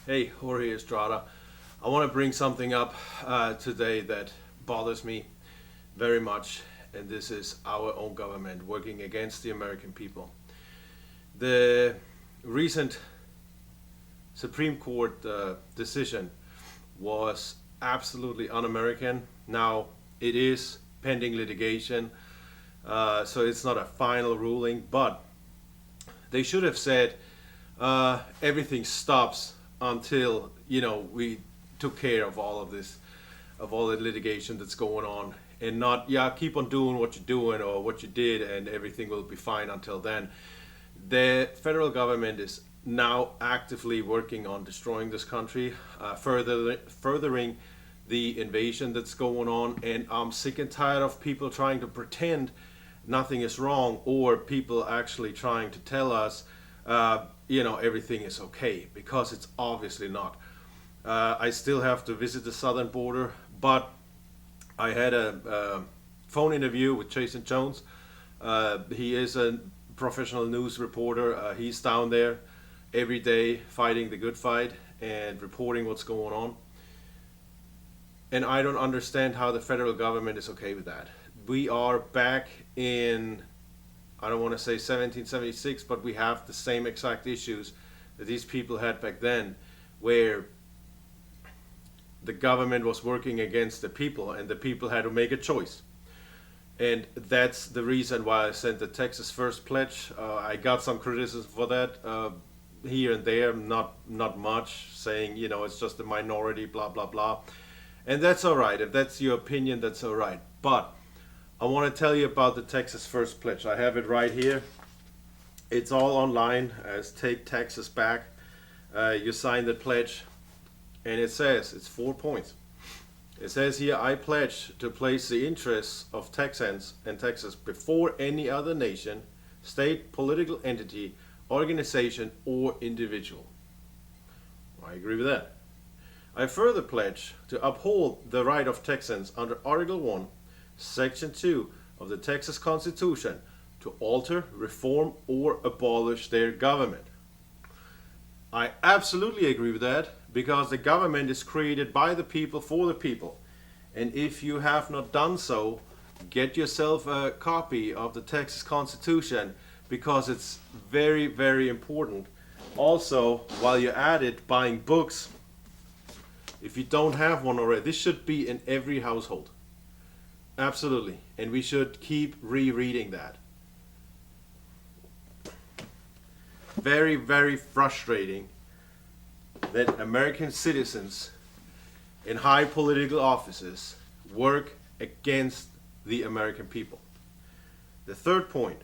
Hey, Jorge Estrada. I want to bring something up today that bothers me very much, and this is our own government working against the American people. The recent Supreme Court decision was absolutely un-American. Now, it is pending litigation, so it's not a final ruling, but they should have said everything stops until we took care of all of this, of all the litigation that's going on, and not keep on doing what you're doing or what you did and everything will be fine until then. The federal government is now actively working on destroying this country, furthering the invasion that's going on, and I'm sick and tired of people trying to pretend nothing is wrong, or people actually trying to tell us everything is okay, because it's obviously not. I still have to visit the southern border, but I had a phone interview with Jason Jones. He is a professional news reporter. He's down there every day fighting the good fight and reporting what's going on. And I don't understand how the federal government is okay with that. We are back in, I don't want to say 1776, but we have the same exact issues that these people had back then, where the government was working against the people and the people had to make a choice. And that's the reason why I sent the Texas First pledge. I got some criticism for that here and there, not much, saying it's just a minority, blah blah blah, and that's all right. If that's your opinion, that's all right. But I want to tell you about the Texas First pledge. I have it right here. It's all online as Take Texas Back. You sign the pledge, and it says, it's 4 points. It says here, I pledge to place the interests of Texans and Texas before any other nation, state, political entity, organization, or individual. I agree with that. I further pledge to uphold the right of Texans under Article 1, Section 2 of the Texas Constitution to alter, reform, or abolish their government. I absolutely agree with that, because the government is created by the people for the people. And if you have not done so, get yourself a copy of the Texas Constitution, because it's very, very important. Also, while you're at it, buying books, if you don't have one already, this should be in every household. Absolutely. And we should keep rereading that. Very, very frustrating that American citizens in high political offices work against the American people. The third point,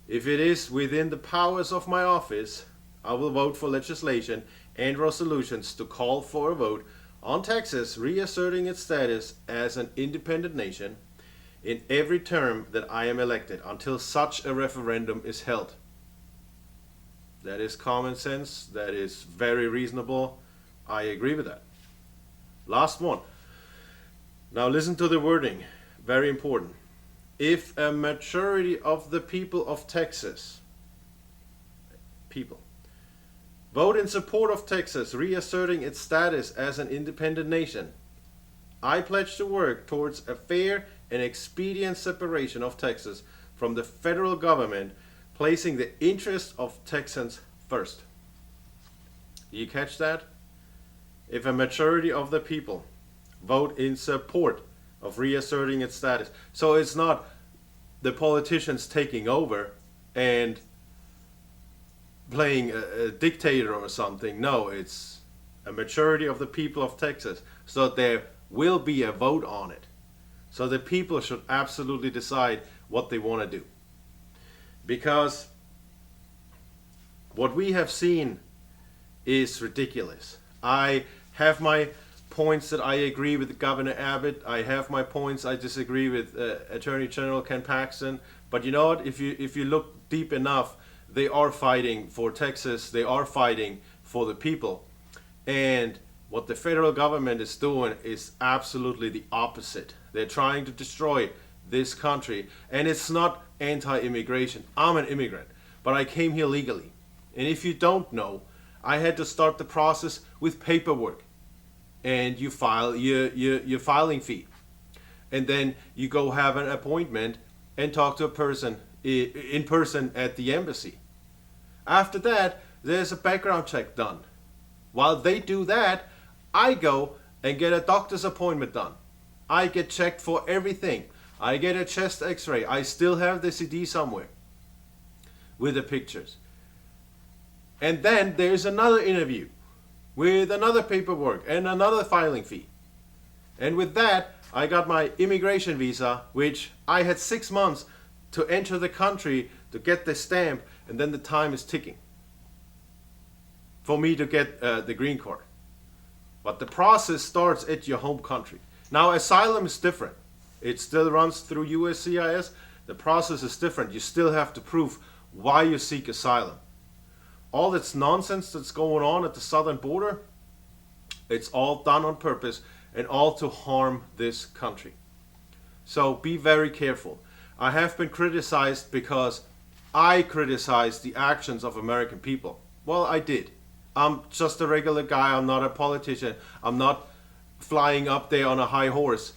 if it is within the powers of my office, I will vote for legislation and resolutions to call for a vote on Texas reasserting its status as an independent nation in every term that I am elected, until such a referendum is held. That is common sense. That is very reasonable. I agree with that. Last one. Now listen to the wording. Very important. If a majority of the people of Texas, vote in support of Texas reasserting its status as an independent nation, I pledge to work towards a fair and expedient separation of Texas from the federal government, placing the interests of Texans first. Do you catch that? If a majority of the people vote in support of reasserting its status. So it's not the politicians taking over and playing a dictator or something. No, it's a majority of the people of Texas. So there will be a vote on it. So the people should absolutely decide what they want to do. Because what we have seen is ridiculous. I have my points that I agree with Governor Abbott. I have my points I disagree with Attorney General Ken Paxton. But you know what? If you look deep enough, they are fighting for Texas. They are fighting for the people. And what the federal government is doing is absolutely the opposite. They're trying to destroy this country. And it's not anti-immigration. I'm an immigrant, but I came here legally. And if you don't know, I had to start the process with paperwork. And you file your filing fee. And then you go have an appointment and talk to a person in person at the embassy. After that, there's a background check done. While they do that, I go and get a doctor's appointment done. I get checked for everything. I get a chest x-ray. I still have the CD somewhere with the pictures. And then there's another interview with another paperwork and another filing fee. And with that, I got my immigration visa, which I had 6 months to enter the country to get the stamp, and then the time is ticking for me to get the green card. But the process starts at your home country. Now, asylum is different. It still runs through USCIS. The process is different. You still have to prove why you seek asylum. All this nonsense that's going on at the southern border, it's all done on purpose and all to harm this country. So be very careful. I have been criticized because I criticized the actions of American people. Well, I did. I'm just a regular guy. I'm not a politician. I'm not flying up there on a high horse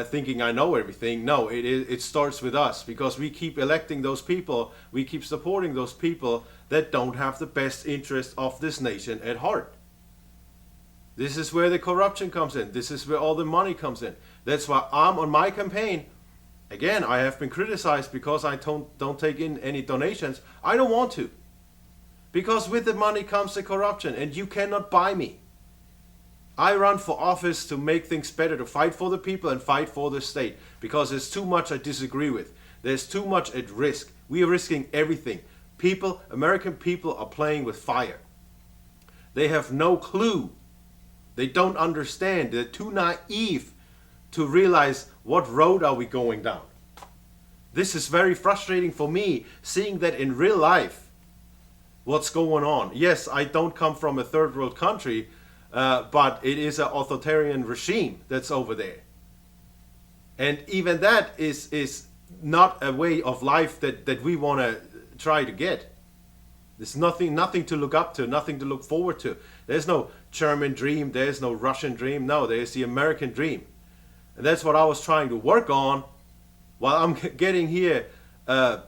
thinking I know everything. No, it starts with us, because we keep electing those people. We keep supporting those people that don't have the best interest of this nation at heart. This is where the corruption comes in. This is where all the money comes in. That's why I'm on my campaign. Again, I have been criticized because I don't take in any donations. I don't want to. Because with the money comes the corruption, and you cannot buy me. I run for office to make things better, to fight for the people and fight for the state, because there's too much I disagree with. There's too much at risk. We are risking everything. People, American people, are playing with fire. They have no clue. They don't understand. They're too naive to realize what road are we going down. This is very frustrating for me, seeing that in real life, what's going on. Yes, I don't come from a third world country, but it is an authoritarian regime that's over there. And even that is not a way of life that we want to try to get. There's nothing to look up to, nothing to look forward to. There's no German dream, there's no Russian dream. No, there's the American dream. And that's what I was trying to work on while I'm getting here, not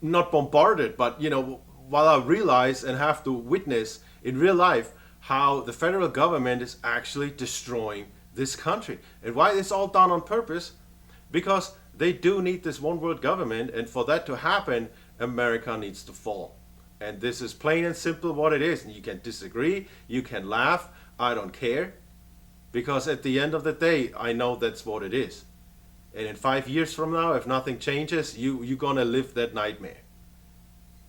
bombarded, but while I realize and have to witness in real life how the federal government is actually destroying this country. And why it's all done on purpose? Because they do need this one world government, and for that to happen, America needs to fall. And this is plain and simple what it is. And you can disagree, you can laugh, I don't care. Because at the end of the day, I know that's what it is. And in 5 years from now, if nothing changes, you're gonna live that nightmare.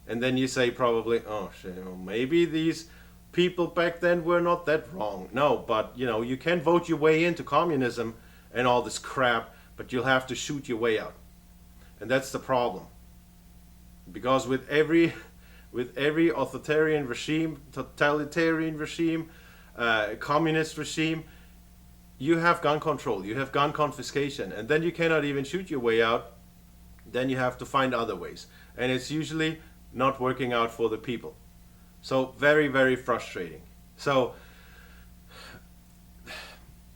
And then you say probably, oh shit, maybe these people back then were not that wrong. No, but you can vote your way into communism and all this crap, but you'll have to shoot your way out. And that's the problem. Because with every authoritarian regime, totalitarian regime, communist regime, you have gun control, you have gun confiscation, and then you cannot even shoot your way out. Then you have to find other ways. And it's usually not working out for the people. So very, very frustrating. So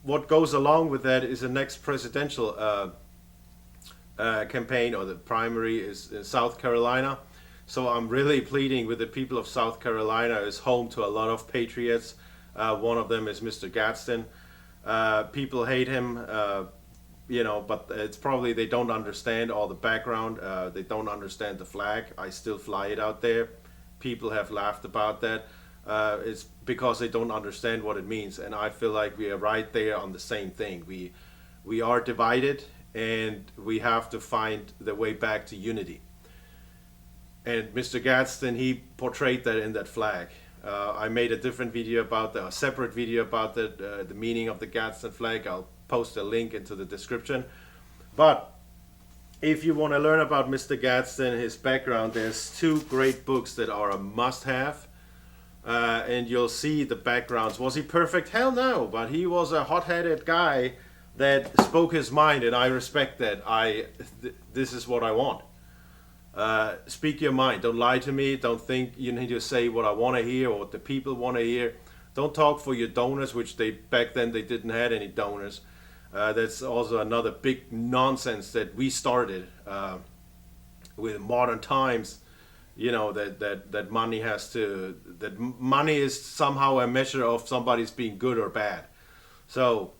what goes along with that is the next presidential campaign, or the primary, is in South Carolina. So I'm really pleading with the people of South Carolina. It's home to a lot of patriots. One of them is Mr. Gadsden. People hate him, but it's probably they don't understand all the background. They don't understand the flag. I still fly it out there. People have laughed about that. It's because they don't understand what it means. And I feel like we are right there on the same thing. We are divided, and we have to find the way back to unity. And Mr. Gadsden, he portrayed that in that flag. I made a different video about that, a separate video about that, the meaning of the Gadsden flag. I'll post a link into the description. But if you want to learn about Mr. Gadsden, his background, there's 2 great books that are a must-have. And you'll see the backgrounds. Was he perfect? Hell no, but he was a hot-headed guy that spoke his mind, and I respect that. This is what I want. Speak your mind. Don't lie to me. Don't think you need to say what I want to hear or what the people want to hear. Don't talk for your donors, which they back then they didn't have any donors. That's also another big nonsense that we started with modern times. You know that money is somehow a measure of somebody's being good or bad. So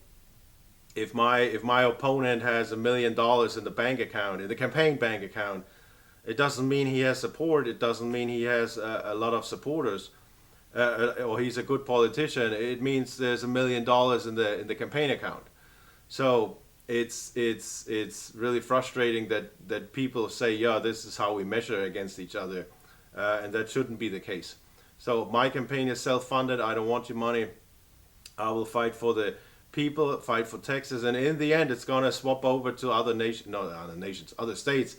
if my opponent has $1 million in the bank account, in the campaign bank account, it doesn't mean he has support. It doesn't mean he has a lot of supporters, or he's a good politician. It means there's $1 million in the campaign account. So it's really frustrating that people say, yeah, this is how we measure against each other, and that shouldn't be the case. So my campaign is self-funded. I don't want your money. I will fight for the people, fight for Texas, and in the end, it's gonna swap over to other states,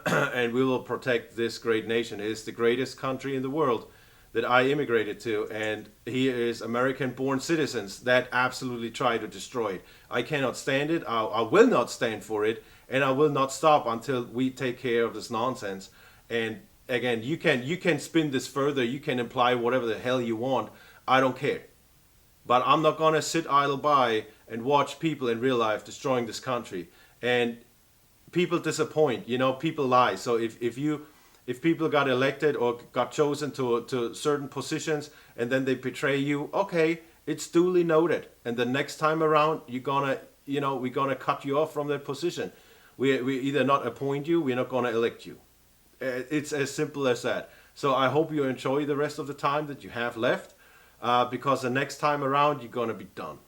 and we will protect this great nation. It is the greatest country in the world that I immigrated to, and here is American-born citizens that absolutely try to destroy it. I cannot stand it. I will not stand for it, and I will not stop until we take care of this nonsense. And again, you can spin this further. You can imply whatever the hell you want. I don't care. But I'm not gonna sit idle by and watch people in real life destroying this country. And people disappoint. People lie. So if people got elected or got chosen to certain positions and then they betray you, okay, it's duly noted. And the next time around, we're gonna cut you off from that position. We either not appoint you, we're not gonna elect you. It's as simple as that. So I hope you enjoy the rest of the time that you have left, because the next time around, you're gonna be done.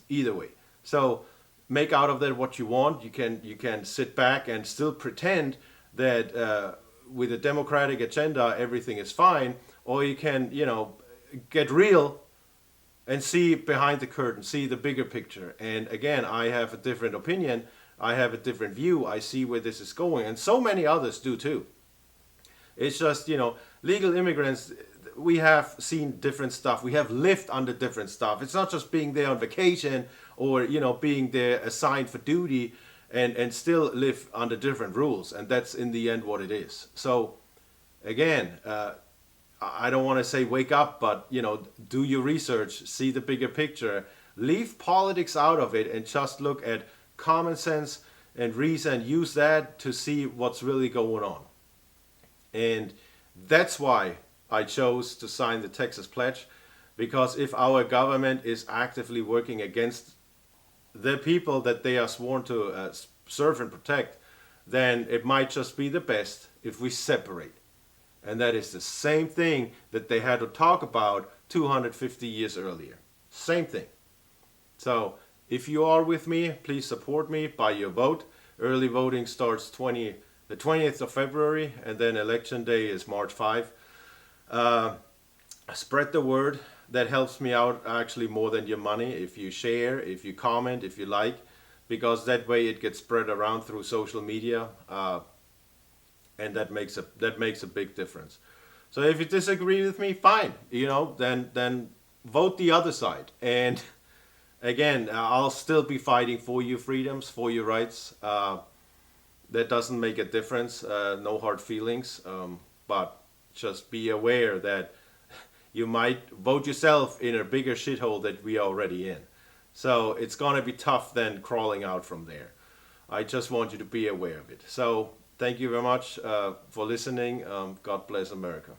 Either way. So make out of that what you want. You can sit back and still pretend that with a democratic agenda everything is fine, or you can get real and see behind the curtain, see the bigger picture. And again, I have a different opinion, I have a different view, I see where this is going, and so many others do too. It's just, legal immigrants, we have seen different stuff, we have lived under different stuff. It's not just being there on vacation or being there assigned for duty and still live under different rules, and that's in the end what it is. So again, I don't want to say wake up, but do your research, see the bigger picture, leave politics out of it, and just look at common sense and reason. Use that to see what's really going on. And that's why I chose to sign the Texas Pledge, because if our government is actively working against the people that they are sworn to serve and protect, then it might just be the best if we separate. And that is the same thing that they had to talk about 250 years earlier. Same thing. So if you are with me, please support me by your vote. Early voting starts the 20th of February, and then election day is March 5. Spread the word. That helps me out actually more than your money. If you share, if you comment, if you like, because that way it gets spread around through social media, and that makes a big difference. So if you disagree with me, fine. Then vote the other side. And again, I'll still be fighting for your freedoms, for your rights. That doesn't make a difference. No hard feelings. But just be aware that you might vote yourself in a bigger shithole that we are already in. So it's going to be tough then crawling out from there. I just want you to be aware of it. So thank you very much for listening. God bless America.